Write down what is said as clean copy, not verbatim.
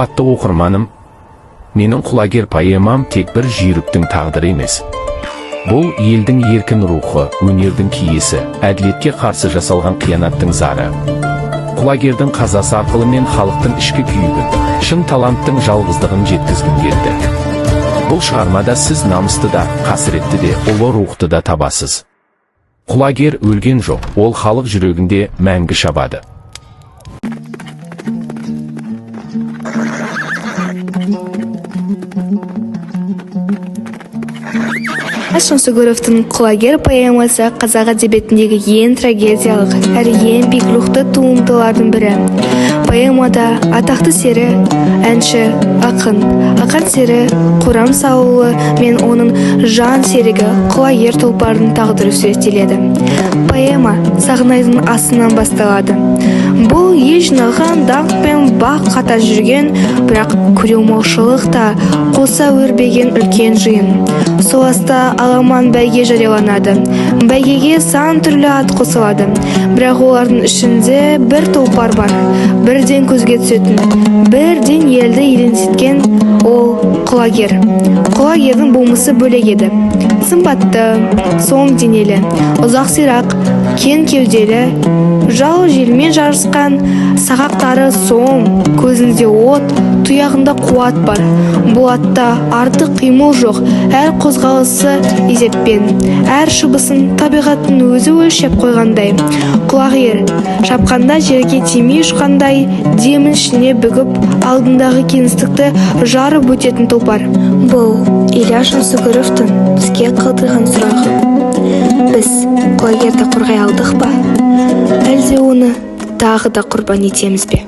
Қымбатты оқырманым, менің құлагер поэмам тек бір жүйріктің тағдыры емес. Бұл елдің еркін рухы, өнердің киесі, әділетке қарсы жасалған қиянаттың зары. Құлагердің қазасы арқылы мен халықтың ішкі күйігін, шын таланттың жалғыздығын жеткізгім келді. Бұл шығармада сіз намысты да, қасіретті де, ұлы рухты да табасыз. Құлагер өлген жоқ, ол халық жүрегінде мәңгі шабады. Жансүгіровтің «Құлагер» поэмасы қазақ әдебиетіндегі ең трагедиялық әрі ең биік рухты туындылардың бірі. Поэмада атақты сері, әнші, ақын сері Қорам Саулы мен оның жан серігі Құлагер тұлпардың тағдыры суреттеледі. Поэма Сағынайдың астынан басталады. Бұл ел жинаған даңқ пен бақ қата жүрген, бірақ көреалмаушылық та қоса өрбеген үлкен жиын. Сол аста аламан бәйге жарияланады. Бәйгеге сан түрлі ат қосылады. Бірақ олардың ішінде бір тұлпар бар. Бірден көзге түсетін, бірден елді елеңдеткен ол Құлагер. Құлагердің болмысы бөлек еді. Сымбатты, соң денелі, ұзақ сирақ, кен кеуделі, жал желмен жарысқан, сағақтары соң, көзінде от, тұяғында қуат бар. Бұл атта артық қимыл жоқ, әр қозғалысы есеппен, әр шыбысын табиғаттың өзі өлшеп қойғандай. Құлагер шапқанда жерге тимей ұшқандай, демін ішіне бүгіп, алдындағы кеңістікті жарып өтетін тұлпар. Бұл Ильяс Жансүгіровтің бізге қалдырған сұрағы. Біз Құлагерді қорғай алдық па? Әлде оны тағы да құрбан етеміз бе?